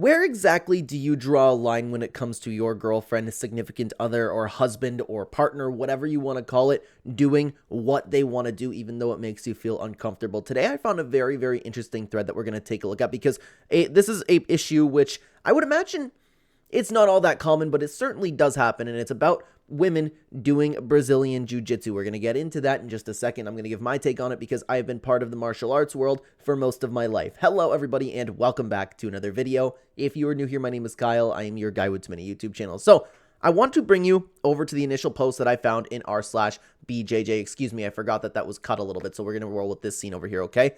Where exactly do you draw a line when it comes to your girlfriend, significant other, or husband or partner, whatever you want to call it, doing what they want to do, even though it makes you feel uncomfortable? Today, I found a very, very interesting thread that we're going to take a look at because this is a issue which I would imagine it's not all that common, but it certainly does happen, and it's about women doing Brazilian Jiu-Jitsu. We're going to get into that in just a second. I'm going to give my take on it because I have been part of the martial arts world for most of my life. Hello, everybody, and welcome back to another video. If you are new here, my name is Kyle. I am your guy with many YouTube channels. So, I want to bring you over to the initial post that I found in r/BJJ. Excuse me, I forgot that was cut a little bit, so we're going to roll with this scene over here, okay?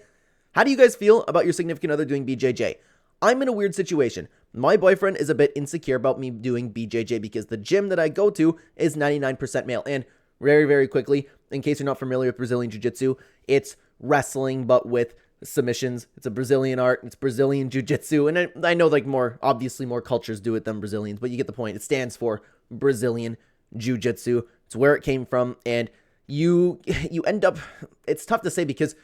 How do you guys feel about your significant other doing BJJ? I'm in a weird situation. My boyfriend is a bit insecure about me doing BJJ because the gym that I go to is 99% male. And very, very quickly, in case you're not familiar with Brazilian Jiu-Jitsu, it's wrestling but with submissions. It's a Brazilian art. It's Brazilian Jiu-Jitsu. And I know like obviously more cultures do it than Brazilians, but you get the point. It stands for Brazilian Jiu-Jitsu. It's where it came from. And you end up, it's tough to say because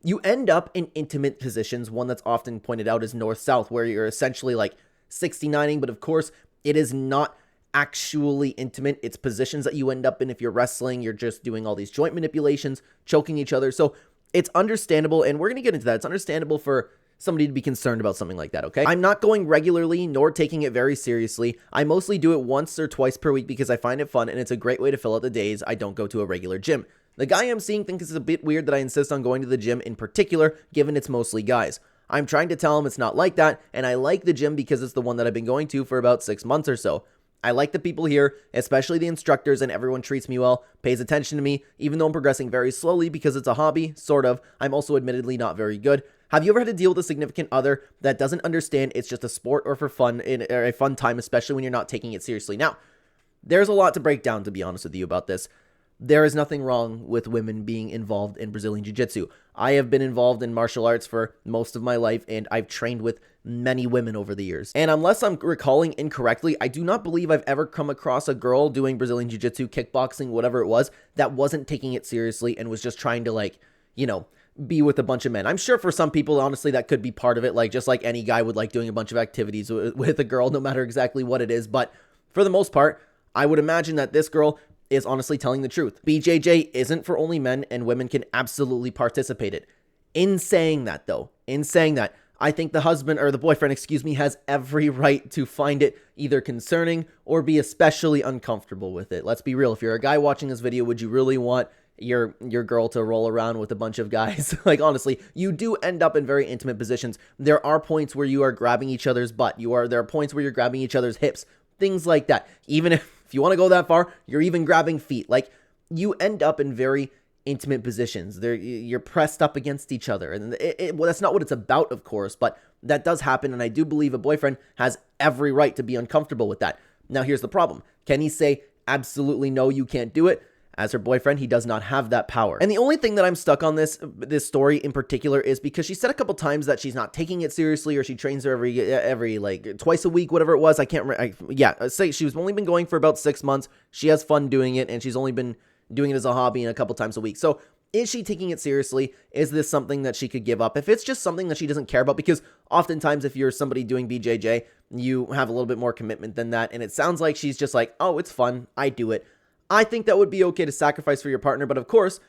you end up in intimate positions. One that's often pointed out is north-south, where you're essentially like 69ing, but of course, it is not actually intimate. It's positions that you end up in. If you're wrestling, you're just doing all these joint manipulations, choking each other. So it's understandable, and we're going to get into that. It's understandable for somebody to be concerned about something like that, okay? I'm not going regularly, nor taking it very seriously. I mostly do it once or twice per week because I find it fun, and it's a great way to fill out the days I don't go to a regular gym. The guy I'm seeing thinks it's a bit weird that I insist on going to the gym in particular, given it's mostly guys. I'm trying to tell him it's not like that, and I like the gym because it's the one that I've been going to for about 6 months or so. I like the people here, especially the instructors, and everyone treats me well, pays attention to me, even though I'm progressing very slowly because it's a hobby, sort of. I'm also admittedly not very good. Have you ever had to deal with a significant other that doesn't understand it's just a sport or for fun, or a fun time, especially when you're not taking it seriously? Now, there's a lot to break down, to be honest with you, about this. There is nothing wrong with women being involved in Brazilian Jiu-Jitsu. I have been involved in martial arts for most of my life, and I've trained with many women over the years. And unless I'm recalling incorrectly, I do not believe I've ever come across a girl doing Brazilian Jiu-Jitsu, kickboxing, whatever it was, that wasn't taking it seriously and was just trying to, like, you know, be with a bunch of men. I'm sure for some people, honestly, that could be part of it, like just like any guy would like doing a bunch of activities with a girl, no matter exactly what it is. But for the most part, I would imagine that this girl is honestly telling the truth. BJJ isn't for only men, and women can absolutely participate in it. In saying that, though, I think the husband, or the boyfriend, excuse me, has every right to find it either concerning or be especially uncomfortable with it. Let's be real. If you're a guy watching this video, would you really want your girl to roll around with a bunch of guys? Like, honestly, you do end up in very intimate positions. There are points where you are grabbing each other's butt. There are points where you're grabbing each other's hips. Things like that. Even if you want to go that far, you're even grabbing feet. Like, you end up in very intimate positions. You're pressed up against each other. And well, that's not what it's about, of course, but that does happen. And I do believe a boyfriend has every right to be uncomfortable with that. Now, here's the problem. Can he say, absolutely no, you can't do it? As her boyfriend, he does not have that power. And the only thing that I'm stuck on this story in particular is because she said a couple times that she's not taking it seriously, or she trains her every like twice a week, whatever it was. I can't remember. Say she's only been going for about 6 months. She has fun doing it, and she's only been doing it as a hobby and a couple times a week. So is she taking it seriously? Is this something that she could give up? If it's just something that she doesn't care about, because oftentimes if you're somebody doing BJJ, you have a little bit more commitment than that. And it sounds like she's just like, oh, it's fun, I do it. I think that would be okay to sacrifice for your partner, but of course,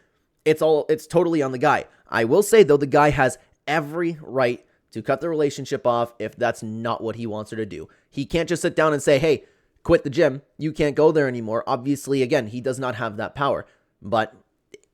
it's totally on the guy. I will say, though, the guy has every right to cut the relationship off if that's not what he wants her to do. He can't just sit down and say, hey, quit the gym. You can't go there anymore. Obviously, again, he does not have that power, but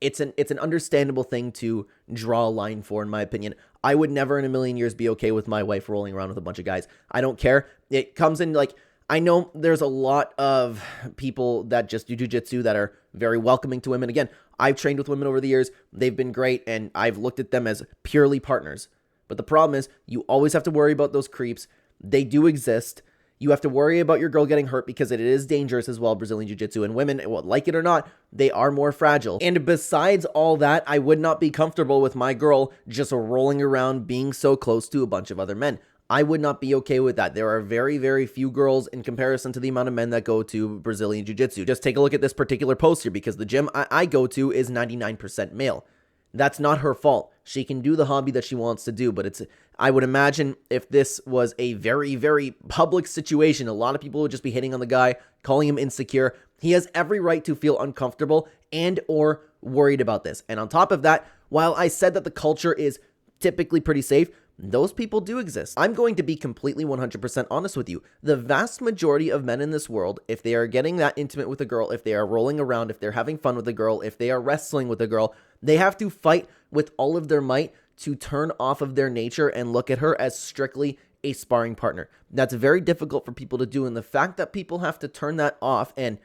it's an understandable thing to draw a line for, in my opinion. I would never in a million years be okay with my wife rolling around with a bunch of guys. I don't care. It comes in like, I know there's a lot of people that just do jiu-jitsu that are very welcoming to women. Again, I've trained with women over the years. They've been great, and I've looked at them as purely partners. But the problem is, you always have to worry about those creeps. They do exist. You have to worry about your girl getting hurt because it is dangerous as well, Brazilian Jiu-Jitsu. And women, well, like it or not, they are more fragile. And besides all that, I would not be comfortable with my girl just rolling around being so close to a bunch of other men. I would not be okay with that. There are very, very few girls in comparison to the amount of men that go to Brazilian Jiu-Jitsu. Just take a look at this particular post here, because the gym I go to is 99% male. That's not her fault. She can do the hobby that she wants to do, but I would imagine if this was a very, very public situation, a lot of people would just be hitting on the guy, calling him insecure. He has every right to feel uncomfortable and or worried about this. And on top of that, while I said that the culture is typically pretty safe, those people do exist. I'm going to be completely 100% honest with you. The vast majority of men in this world, if they are getting that intimate with a girl, if they are rolling around, if they're having fun with a girl, if they are wrestling with a girl, they have to fight with all of their might to turn off of their nature and look at her as strictly a sparring partner. That's very difficult for people to do. And the fact that people have to turn that off, and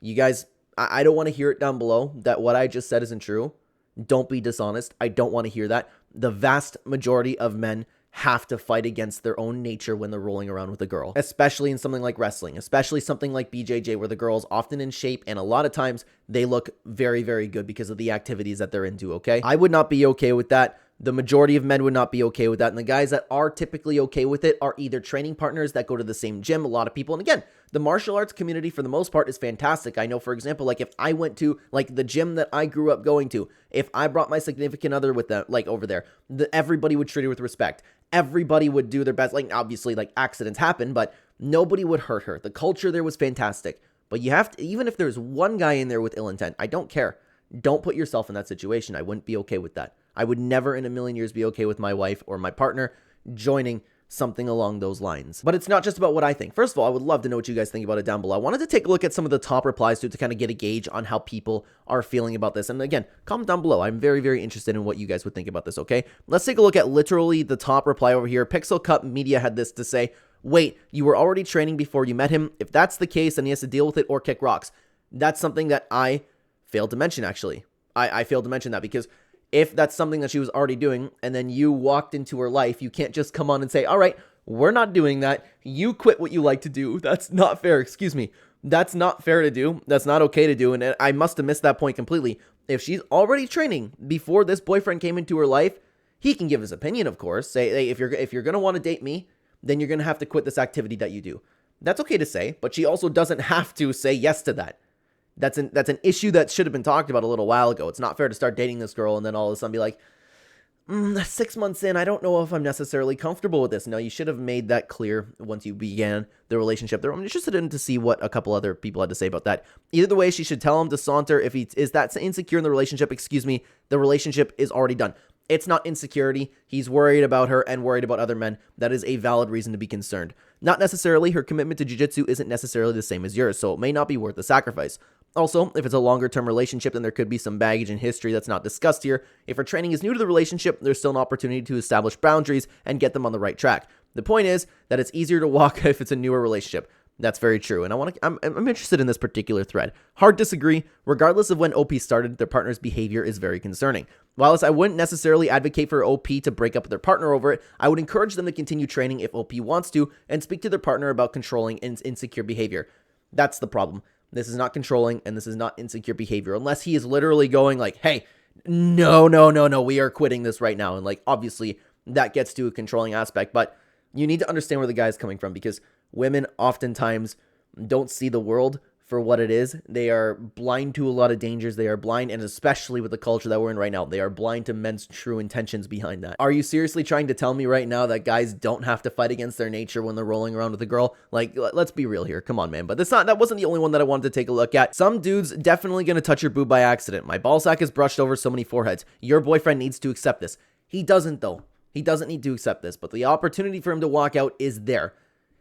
you guys, I don't want to hear it down below that what I just said isn't true. Don't be dishonest. I don't want to hear that. The vast majority of men have to fight against their own nature when they're rolling around with a girl, especially in something like wrestling, especially something like BJJ, where the girl's often in shape, and a lot of times they look very, very good because of the activities that they're into, okay? I would not be okay with that. The majority of men would not be okay with that. And the guys that are typically okay with it are either training partners that go to the same gym, a lot of people. And again, the martial arts community for the most part is fantastic. I know, for example, like if I went to like the gym that I grew up going to, if I brought my significant other with them, like over there, everybody would treat her with respect. Everybody would do their best. Like obviously like accidents happen, but nobody would hurt her. The culture there was fantastic. But you have to, even if there's one guy in there with ill intent, I don't care. Don't put yourself in that situation. I wouldn't be okay with that. I would never in a million years be okay with my wife or my partner joining something along those lines. But it's not just about what I think. First of all, I would love to know what you guys think about it down below. I wanted to take a look at some of the top replies to kind of get a gauge on how people are feeling about this. And again, comment down below. I'm very, very interested in what you guys would think about this, okay? Let's take a look at literally the top reply over here. Pixel Cup Media had this to say, wait, you were already training before you met him? If that's the case, then he has to deal with it or kick rocks. That's something that I failed to mention, actually. I failed to mention that because if that's something that she was already doing and then you walked into her life, you can't just come on and say, all right, we're not doing that. You quit what you like to do. That's not fair. Excuse me. That's not fair to do. That's not okay to do. And I must have missed that point completely. If she's already training before this boyfriend came into her life, he can give his opinion, of course. Say, hey, if you're going to want to date me, then you're going to have to quit this activity that you do. That's okay to say, but she also doesn't have to say yes to that. That's an issue that should have been talked about a little while ago. It's not fair to start dating this girl and then all of a sudden be like, 6 months in, I don't know if I'm necessarily comfortable with this. No, you should have made that clear once you began the relationship. I'm interested in to see what a couple other people had to say about that. Either way, she should tell him to saunter. If he is that insecure in the relationship, the relationship is already done. It's not insecurity. He's worried about her and worried about other men. That is a valid reason to be concerned. Not necessarily. Her commitment to jiu-jitsu isn't necessarily the same as yours, so it may not be worth the sacrifice. Also, if it's a longer-term relationship, then there could be some baggage and history that's not discussed here. If her training is new to the relationship, there's still an opportunity to establish boundaries and get them on the right track. The point is that it's easier to walk if it's a newer relationship. That's very true, and I'm interested in this particular thread. Hard disagree. Regardless of when OP started, their partner's behavior is very concerning. Whilst I wouldn't necessarily advocate for OP to break up with their partner over it, I would encourage them to continue training if OP wants to and speak to their partner about controlling insecure behavior. That's the problem. This is not controlling, and this is not insecure behavior, unless he is literally going like, hey, no, we are quitting this right now. And like, obviously, that gets to a controlling aspect, but you need to understand where the guy is coming from because women oftentimes don't see the world for what it is. They are blind to a lot of dangers. They are blind, and especially with the culture that we're in right now, they are blind to men's true intentions behind that. Are you seriously trying to tell me right now that guys don't have to fight against their nature when they're rolling around with a girl? Like, let's be real here. Come on, man. But that wasn't the only one that I wanted to take a look at. Some dudes definitely gonna touch your boob by accident. My ballsack is brushed over so many foreheads. Your boyfriend needs to accept this. He doesn't, though. He doesn't need to accept this, but the opportunity for him to walk out is there.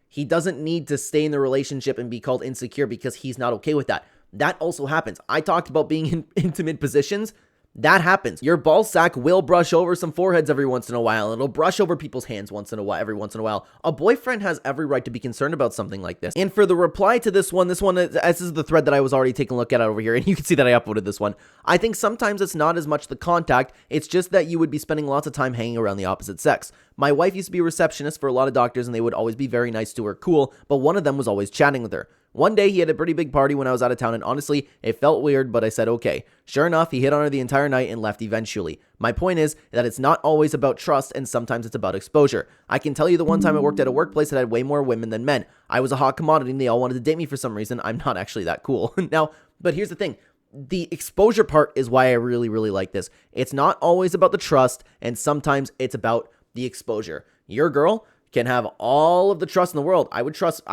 He doesn't need to stay in the relationship and be called insecure because he's not okay with that. That also happens. I talked about being in intimate positions. That happens. Your ball sack will brush over some foreheads every once in a while. It'll brush over people's hands every once in a while. A boyfriend has every right to be concerned about something like this. And for the reply to this one, this is the thread that I was already taking a look at over here, and you can see that I uploaded this one. I think sometimes it's not as much the contact, it's just that you would be spending lots of time hanging around the opposite sex. My wife used to be a receptionist for a lot of doctors, and they would always be very nice to her, cool, but one of them was always chatting with her. One day, he had a pretty big party when I was out of town, and honestly, it felt weird, but I said okay. Sure enough, he hit on her the entire night and left eventually. My point is that it's not always about trust, and sometimes it's about exposure. I can tell you the one time I worked at a workplace that had way more women than men. I was a hot commodity, and they all wanted to date me for some reason. I'm not actually that cool. Now, but here's the thing. the exposure part is why I really, really like this. It's not always about the trust, and sometimes it's about the exposure. Your girl can have all of the trust in the world. I would trust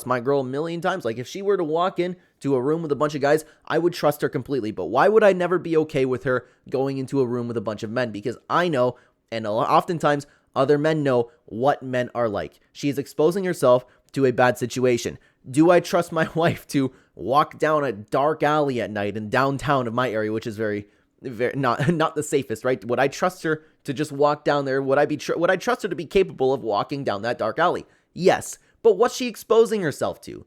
my girl a million times. Like if she were to walk in to a room with a bunch of guys, I would trust her completely. But why would I never be okay with her going into a room with a bunch of men? Because I know, and oftentimes other men know what men are like. She is exposing herself to a bad situation. Do I trust my wife to walk down a dark alley at night in downtown of my area, which is very not the safest, right? Would I trust her to just walk down there? Would I trust her to be capable of walking down that dark alley? Yes. But what's she exposing herself to?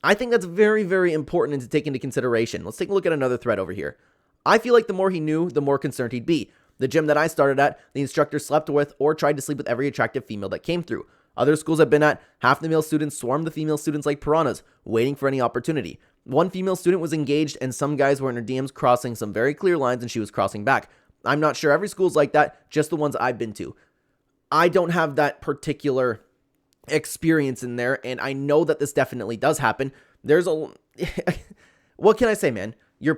I think that's very, very important to take into consideration. Let's take a look at another thread over here. I feel like the more he knew, the more concerned he'd be. The gym that I started at, the instructor slept with or tried to sleep with every attractive female that came through. Other schools I've been at, half the male students swarmed the female students like piranhas, waiting for any opportunity. One female student was engaged, and some guys were in her DMs crossing some very clear lines, and she was crossing back. I'm not sure every school's like that, just the ones I've been to. I don't have that particular experience in there, and I know that this definitely does happen. There's a... What can I say, man? You're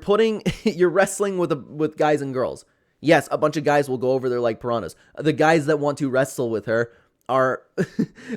wrestling with guys and girls. Yes, a bunch of guys will go over there like piranhas. The guys that want to wrestle with her are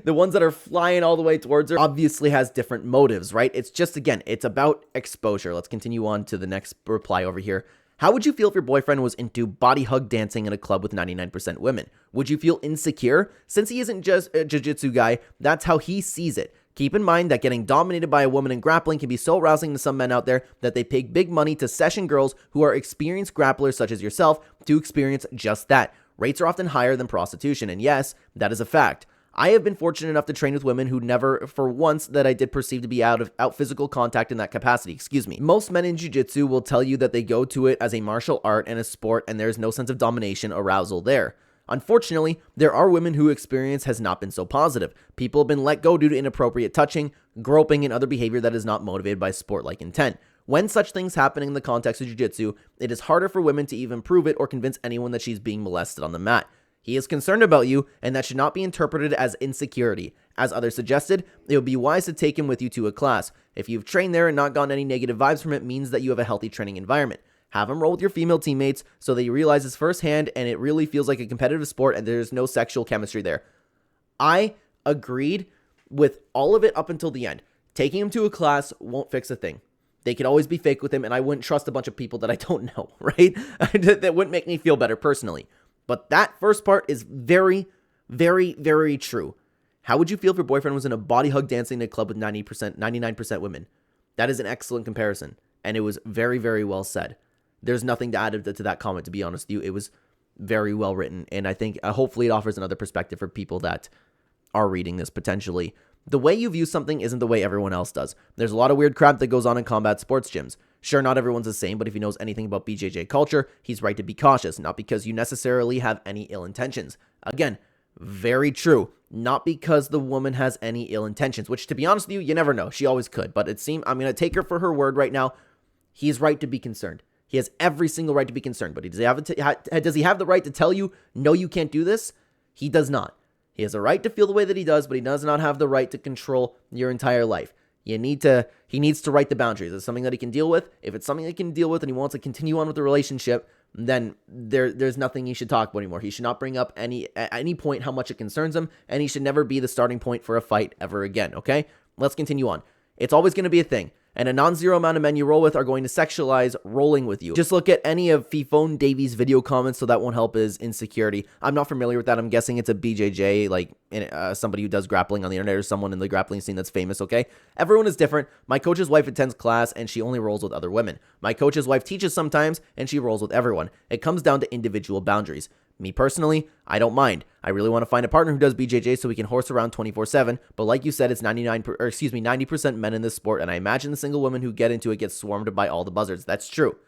the ones that are flying all the way towards her obviously has different motives, right? It's just, again, it's about exposure. Let's continue on to the next reply over here. How would you feel if your boyfriend was into body hug dancing in a club with 99% women? Would you feel insecure? Since he isn't just a jiu-jitsu guy, that's how he sees it. Keep in mind that getting dominated by a woman in grappling can be so arousing to some men out there that they pay big money to session girls who are experienced grapplers such as yourself to experience just that. Rates are often higher than prostitution, and yes, that is a fact. I have been fortunate enough to train with women who never, for once, that I did perceive to be out physical contact in that capacity. Most men in jiu-jitsu will tell you that they go to it as a martial art and a sport, and there is no sense of domination, arousal there. Unfortunately, there are women whose experience has not been so positive. People have been let go due to inappropriate touching, groping, and other behavior that is not motivated by sport-like intent. When such things happen in the context of jiu-jitsu, it is harder for women to even prove it or convince anyone that she's being molested on the mat. He is concerned about you, and that should not be interpreted as insecurity. As others suggested, it would be wise to take him with you to a class. If you've trained there and not gotten any negative vibes from it, means that you have a healthy training environment. Have him roll with your female teammates so that he realizes firsthand and it really feels like a competitive sport and there's no sexual chemistry there. I agreed with all of it up until the end. Taking him to a class won't fix a thing. They could always be fake with him, and I wouldn't trust a bunch of people that I don't know, right? That wouldn't make me feel better personally. But that first part is very, very, very true. How would you feel if your boyfriend was in a body hug dancing in a club with 99% women? That is an excellent comparison, and it was very, very well said. There's nothing to add to that comment, to be honest with you. It was very well written, and I think hopefully it offers another perspective for people that are reading this potentially. The way you view something isn't the way everyone else does. There's a lot of weird crap that goes on in combat sports gyms. Sure, not everyone's the same, but if he knows anything about BJJ culture, he's right to be cautious, not because you necessarily have any ill intentions. Again, very true. Not because the woman has any ill intentions, which, to be honest with you, you never know. She always could, but it seems, I'm going to take her for her word right now. He's right to be concerned. He has every single right to be concerned, but does he have the right to tell you, no, you can't do this? He does not. He has a right to feel the way that he does, but he does not have the right to control your entire life. He needs to write the boundaries. It's something that he can deal with. If it's something he can deal with and he wants to continue on with the relationship, then there's nothing he should talk about anymore. He should not bring up at any point how much it concerns him, and he should never be the starting point for a fight ever again, okay? Let's continue on. It's always going to be a thing. And a non-zero amount of men you roll with are going to sexualize rolling with you. Just look at any of Fifone Davies' video comments, so that won't help his insecurity. I'm not familiar with that. I'm guessing it's a BJJ, like somebody who does grappling on the internet or someone in the grappling scene that's famous, okay? Everyone is different. My coach's wife attends class, and she only rolls with other women. My coach's wife teaches sometimes, and she rolls with everyone. It comes down to individual boundaries. Me personally, I don't mind. I really want to find a partner who does BJJ so we can horse around 24/7, but like you said, it's 90% men in this sport, and I imagine the single women who get into it get swarmed by all the buzzards. That's true.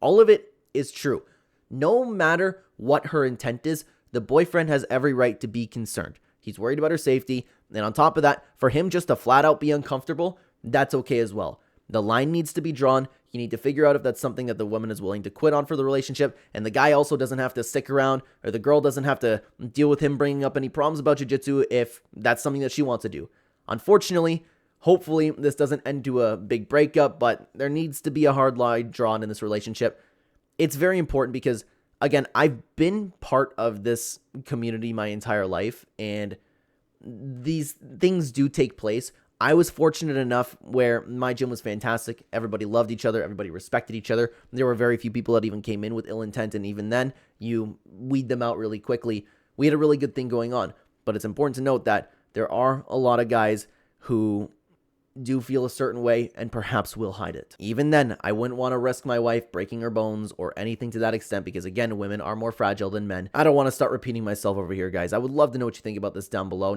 All of it is true. No matter what her intent is, the boyfriend has every right to be concerned. He's worried about her safety, and on top of that, for him just to flat out be uncomfortable, that's okay as well. The line needs to be drawn. You need to figure out if that's something that the woman is willing to quit on for the relationship, and the guy also doesn't have to stick around, or the girl doesn't have to deal with him bringing up any problems about jiu-jitsu if that's something that she wants to do. Unfortunately, Hopefully, this doesn't end to a big breakup, but there needs to be a hard line drawn in this relationship. It's very important because, again, I've been part of this community my entire life, and these things do take place. I was fortunate enough where my gym was fantastic. Everybody loved each other. Everybody respected each other. There were very few people that even came in with ill intent, and even then, you weed them out really quickly. We had a really good thing going on, but it's important to note that there are a lot of guys who do feel a certain way and perhaps will hide it. Even then, I wouldn't want to risk my wife breaking her bones or anything to that extent because, again, women are more fragile than men. I don't want to start repeating myself over here, guys. I would love to know what you think about this down below.